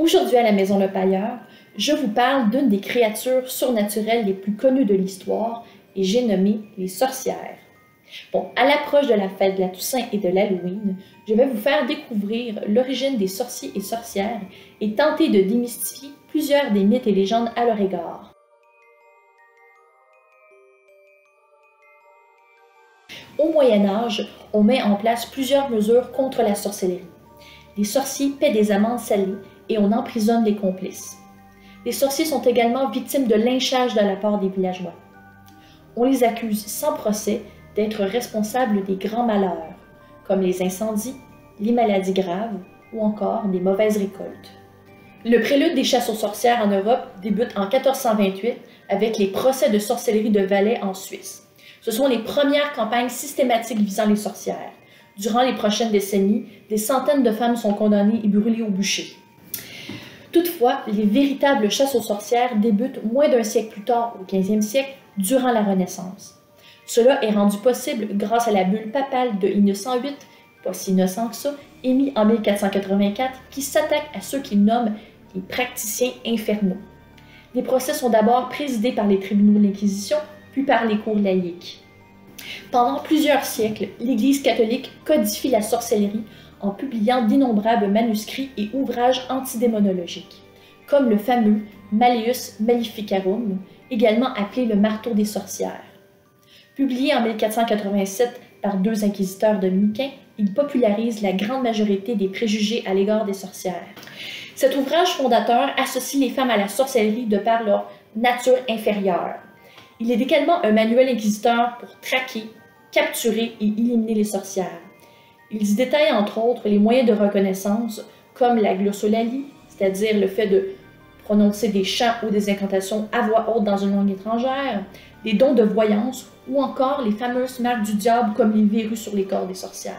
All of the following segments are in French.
Aujourd'hui à la Maison Le Pailleur, je vous parle d'une des créatures surnaturelles les plus connues de l'histoire et j'ai nommé les sorcières. Bon, à l'approche de la fête de la Toussaint et de l'Halloween, je vais vous faire découvrir l'origine des sorciers et sorcières et tenter de démystifier plusieurs des mythes et légendes à leur égard. Au Moyen Âge, on met en place plusieurs mesures contre la sorcellerie. Les sorciers paient des amendes salées et on emprisonne les complices. Les sorciers sont également victimes de lynchage de la part des villageois. On les accuse sans procès d'être responsables des grands malheurs, comme les incendies, les maladies graves ou encore des mauvaises récoltes. Le prélude des chasses aux sorcières en Europe débute en 1428 avec les procès de sorcellerie de Valais en Suisse. Ce sont les premières campagnes systématiques visant les sorcières. Durant les prochaines décennies, des centaines de femmes sont condamnées et brûlées au bûcher. Toutefois, les véritables chasses aux sorcières débutent moins d'un siècle plus tard, au 15e siècle, durant la Renaissance. Cela est rendu possible grâce à la bulle papale de Innocent VIII, pas si innocent que ça, émis en 1484, qui s'attaque à ceux qu'il nomme les praticiens infernaux. Les procès sont d'abord présidés par les tribunaux de l'Inquisition, puis par les cours laïques. Pendant plusieurs siècles, l'Église catholique codifie la sorcellerie en publiant d'innombrables manuscrits et ouvrages antidémonologiques, comme le fameux Malleus Maleficarum, également appelé le marteau des sorcières. Publié en 1487 par deux inquisiteurs dominicains, il popularise la grande majorité des préjugés à l'égard des sorcières. Cet ouvrage fondateur associe les femmes à la sorcellerie de par leur nature inférieure. Il est également un manuel inquisiteur pour traquer, capturer et éliminer les sorcières. Il y détaille entre autres les moyens de reconnaissance comme la glossolalie, c'est-à-dire le fait de prononcer des chants ou des incantations à voix haute dans une langue étrangère, des dons de voyance ou encore les fameuses marques du diable comme les verrues sur les corps des sorcières.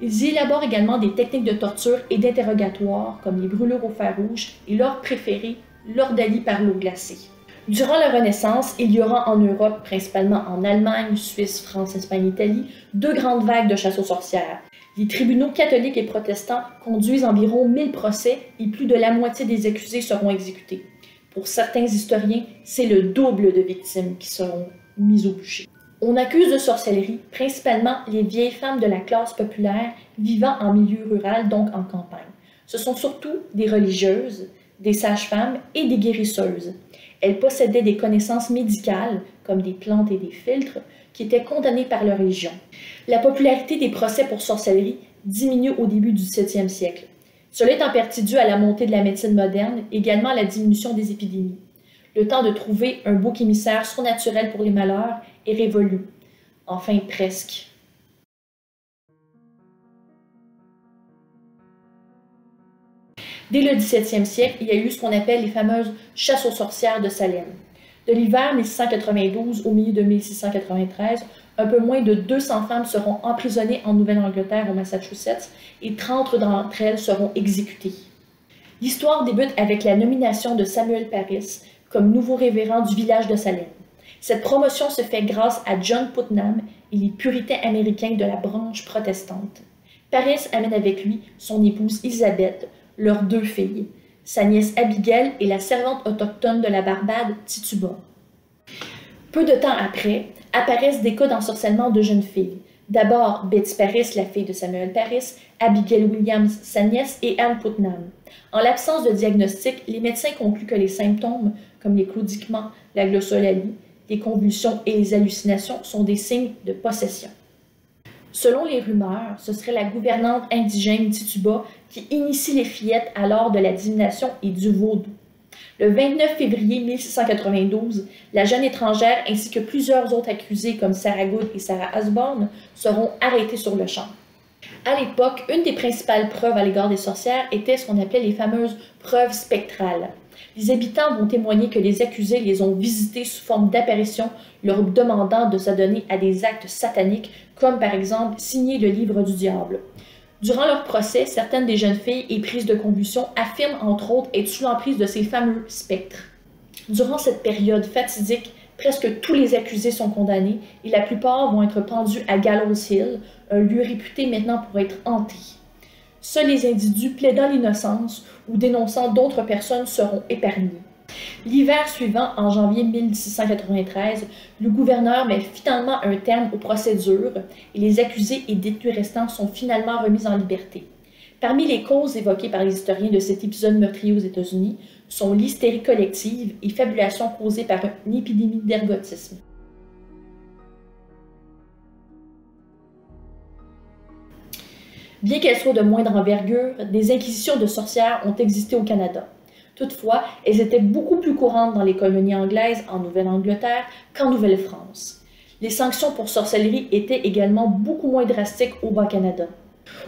Ils y élaborent également des techniques de torture et d'interrogatoire comme les brûlures au fer rouge et leur préféré, l'ordalie par l'eau glacée. Durant la Renaissance, il y aura en Europe, principalement en Allemagne, Suisse, France, Espagne, Italie, deux grandes vagues de chasse aux sorcières. Les tribunaux catholiques et protestants conduisent environ 1000 procès et plus de la moitié des accusés seront exécutés. Pour certains historiens, c'est le double de victimes qui seront mises au bûcher. On accuse de sorcellerie principalement les vieilles femmes de la classe populaire vivant en milieu rural, donc en campagne. Ce sont surtout des religieuses, des sages-femmes et des guérisseuses. Elles possédaient des connaissances médicales, comme des plantes et des filtres, qui étaient condamnées par leur religion. La popularité des procès pour sorcellerie diminue au début du XVIIe siècle. Cela est en partie dû à la montée de la médecine moderne, également à la diminution des épidémies. Le temps de trouver un bouc émissaire surnaturel pour les malheurs est révolu. Enfin, presque. Dès le XVIIe siècle, il y a eu ce qu'on appelle les fameuses chasses aux sorcières de Salem. De l'hiver 1692 au milieu de 1693, un peu moins de 200 femmes seront emprisonnées en Nouvelle-Angleterre au Massachusetts et 30 d'entre elles seront exécutées. L'histoire débute avec la nomination de Samuel Parris comme nouveau révérend du village de Salem. Cette promotion se fait grâce à John Putnam et les puritains américains de la branche protestante. Parris amène avec lui son épouse Elizabeth, leurs deux filles, sa nièce Abigail et la servante autochtone de la Barbade, Tituba. Peu de temps après, apparaissent des cas d'ensorcellement de jeunes filles. D'abord Betty Parris, la fille de Samuel Parris, Abigail Williams, sa nièce, et Anne Putnam. En l'absence de diagnostic, les médecins concluent que les symptômes, comme les claudiquements, la glossolalie, les convulsions et les hallucinations, sont des signes de possession. Selon les rumeurs, ce serait la gouvernante indigène Tituba qui initie les fillettes à l'art de la divination et du vaudou. Le 29 février 1692, la jeune étrangère ainsi que plusieurs autres accusés comme Sarah Good et Sarah Osborne seront arrêtés sur le champ. À l'époque, une des principales preuves à l'égard des sorcières était ce qu'on appelait les fameuses preuves spectrales. Les habitants vont témoigner que les accusés les ont visitées sous forme d'apparitions, leur demandant de s'adonner à des actes sataniques, comme par exemple signer le livre du diable. Durant leur procès, certaines des jeunes filles éprises de convulsions affirment entre autres être sous l'emprise de ces fameux spectres. Durant cette période fatidique, presque tous les accusés sont condamnés et la plupart vont être pendus à Gallows Hill, un lieu réputé maintenant pour être hanté. Seuls les individus plaidant l'innocence ou dénonçant d'autres personnes seront épargnés. L'hiver suivant, en janvier 1693, le gouverneur met finalement un terme aux procédures et les accusés et détenus restants sont finalement remis en liberté. Parmi les causes évoquées par les historiens de cet épisode meurtrier aux États-Unis sont l'hystérie collective et fabulation causée par une épidémie d'ergotisme. Bien qu'elles soient de moindre envergure, des inquisitions de sorcières ont existé au Canada. Toutefois, elles étaient beaucoup plus courantes dans les colonies anglaises en Nouvelle-Angleterre qu'en Nouvelle-France. Les sanctions pour sorcellerie étaient également beaucoup moins drastiques au Bas-Canada.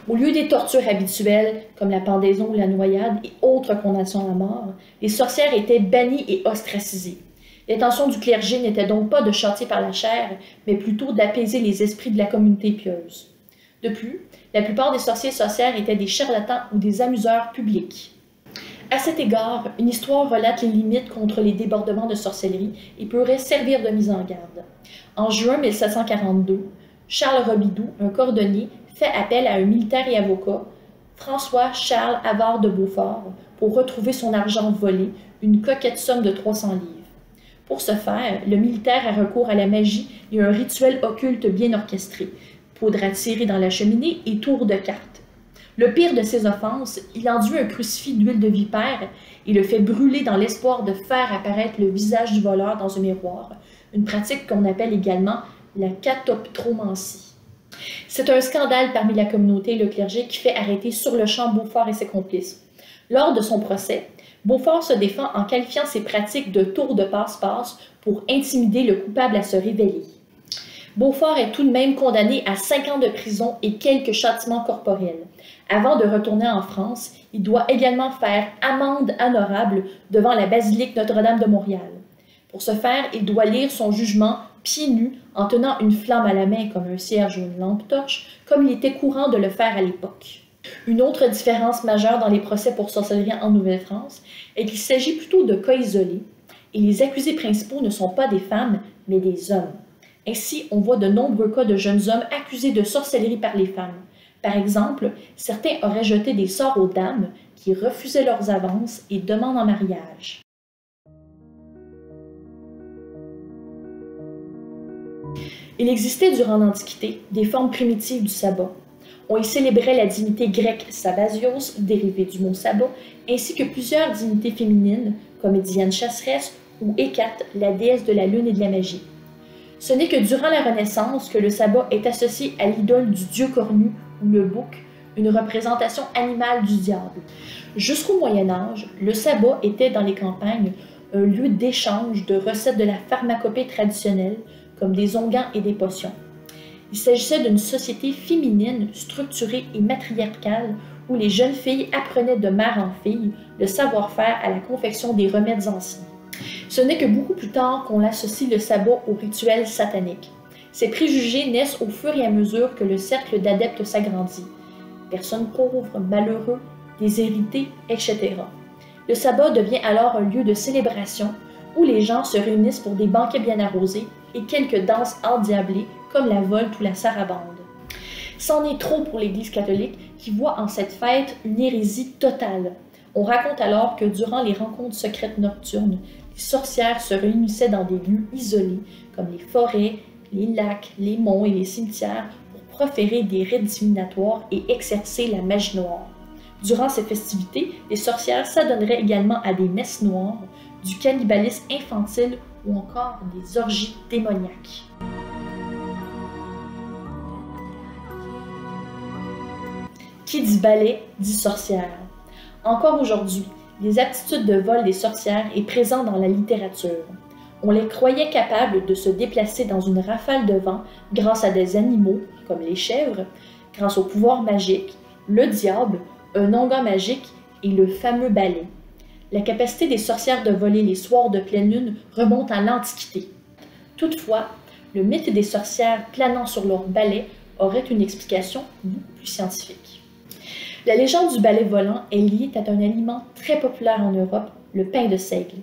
Au lieu des tortures habituelles, comme la pendaison ou la noyade et autres condamnations à mort, les sorcières étaient bannies et ostracisées. L'intention du clergé n'était donc pas de châtier par la chair, mais plutôt d'apaiser les esprits de la communauté pieuse. De plus, la plupart des sorciers et sorcières étaient des charlatans ou des amuseurs publics. À cet égard, une histoire relate les limites contre les débordements de sorcellerie et pourrait servir de mise en garde. En juin 1742, Charles Robidoux, un cordonnier, fait appel à un militaire et avocat, François-Charles Havard de Beaufort, pour retrouver son argent volé, une coquette somme de 300 livres. Pour ce faire, le militaire a recours à la magie et un rituel occulte bien orchestré, poudre à tirer dans la cheminée et tour de cartes. Le pire de ses offenses, il enduit un crucifix d'huile de vipère et le fait brûler dans l'espoir de faire apparaître le visage du voleur dans un miroir, une pratique qu'on appelle également la catoptromancie. C'est un scandale parmi la communauté et le clergé qui fait arrêter sur le champ Beaufort et ses complices. Lors de son procès, Beaufort se défend en qualifiant ses pratiques de tour de passe-passe pour intimider le coupable à se révéler. Beaufort est tout de même condamné à 5 ans de prison et quelques châtiments corporels. Avant de retourner en France, il doit également faire amende honorable devant la basilique Notre-Dame de Montréal. Pour ce faire, il doit lire son jugement pieds nus en tenant une flamme à la main comme un cierge ou une lampe torche, comme il était courant de le faire à l'époque. Une autre différence majeure dans les procès pour sorcellerie en Nouvelle-France est qu'il s'agit plutôt de cas isolés, et les accusés principaux ne sont pas des femmes, mais des hommes. Ainsi, on voit de nombreux cas de jeunes hommes accusés de sorcellerie par les femmes. Par exemple, certains auraient jeté des sorts aux dames qui refusaient leurs avances et demandent en mariage. Il existait durant l'Antiquité des formes primitives du sabbat. On y célébrait la divinité grecque Sabazios, dérivée du mot sabbat, ainsi que plusieurs divinités féminines, comme Diane chasseresse ou Hécate, la déesse de la lune et de la magie. Ce n'est que durant la Renaissance que le sabbat est associé à l'idole du dieu cornu ou le bouc, une représentation animale du diable. Jusqu'au Moyen Âge, le sabbat était dans les campagnes un lieu d'échange de recettes de la pharmacopée traditionnelle, comme des onguents et des potions. Il s'agissait d'une société féminine, structurée et matriarcale, où les jeunes filles apprenaient de mère en fille le savoir-faire à la confection des remèdes anciens. Ce n'est que beaucoup plus tard qu'on associe le sabbat au rituel satanique. Ces préjugés naissent au fur et à mesure que le cercle d'adeptes s'agrandit. Personnes pauvres, malheureux, déshérités, etc. Le sabbat devient alors un lieu de célébration où les gens se réunissent pour des banquets bien arrosés et quelques danses endiablées comme la volte ou la sarabande. C'en est trop pour l'Église catholique qui voit en cette fête une hérésie totale. On raconte alors que durant les rencontres secrètes nocturnes, les sorcières se réunissaient dans des lieux isolés comme les forêts, les lacs, les monts et les cimetières pour proférer des rites divinatoires et exercer la magie noire. Durant ces festivités, les sorcières s'adonneraient également à des messes noires, du cannibalisme infantile ou encore des orgies démoniaques. Qui dit balai dit sorcière. Encore aujourd'hui, les aptitudes de vol des sorcières est présent dans la littérature. On les croyait capables de se déplacer dans une rafale de vent grâce à des animaux, comme les chèvres, grâce au pouvoir magique, le diable, un onguent magique et le fameux balai. La capacité des sorcières de voler les soirs de pleine lune remonte à l'Antiquité. Toutefois, le mythe des sorcières planant sur leur balai aurait une explication beaucoup plus scientifique. La légende du balai volant est liée à un aliment très populaire en Europe, le pain de seigle.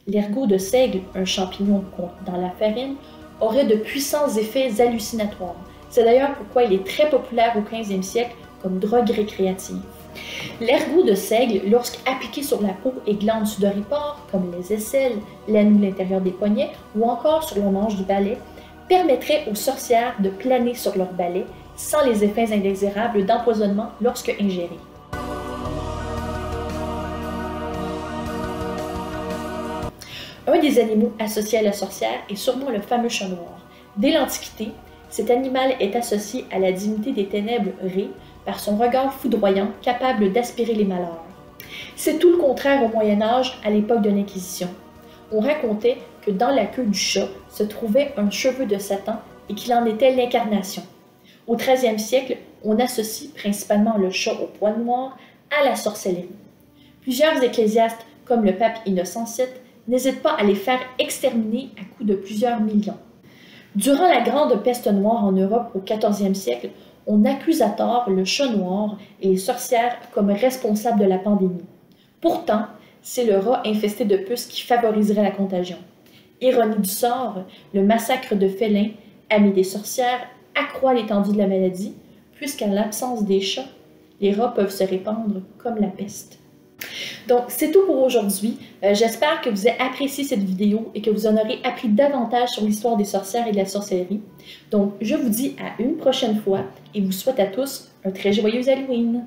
L'ergot de seigle, un champignon dans la farine, aurait de puissants effets hallucinatoires. C'est d'ailleurs pourquoi il est très populaire au 15e siècle comme drogue récréative. L'ergot de seigle, lorsqu'appliqué sur la peau et glandes sudoripores, comme les aisselles, l'aine ou l'intérieur des poignets, ou encore sur le manche du balai, permettrait aux sorcières de planer sur leur balai sans les effets indésirables d'empoisonnement lorsque ingérés. Un des animaux associés à la sorcière est sûrement le fameux chat noir. Dès l'Antiquité, cet animal est associé à la divinité des ténèbres Ré par son regard foudroyant capable d'aspirer les malheurs. C'est tout le contraire au Moyen Âge, à l'époque de l'Inquisition. On racontait que dans la queue du chat se trouvait un cheveu de Satan et qu'il en était l'incarnation. Au XIIIe siècle, on associe principalement le chat au poil noir à la sorcellerie. Plusieurs ecclésiastes, comme le pape Innocent VII, n'hésitent pas à les faire exterminer à coups de plusieurs millions. Durant la grande peste noire en Europe au XIVe siècle, on accuse à tort le chat noir et les sorcières comme responsables de la pandémie. Pourtant, c'est le rat infesté de puces qui favoriserait la contagion. Ironie du sort, le massacre de félins, amis des sorcières, accroît l'étendue de la maladie, puisqu'en l'absence des chats, les rats peuvent se répandre comme la peste. Donc, c'est tout pour aujourd'hui. J'espère que vous avez apprécié cette vidéo et que vous en aurez appris davantage sur l'histoire des sorcières et de la sorcellerie. Donc, je vous dis à une prochaine fois et vous souhaite à tous un très joyeux Halloween!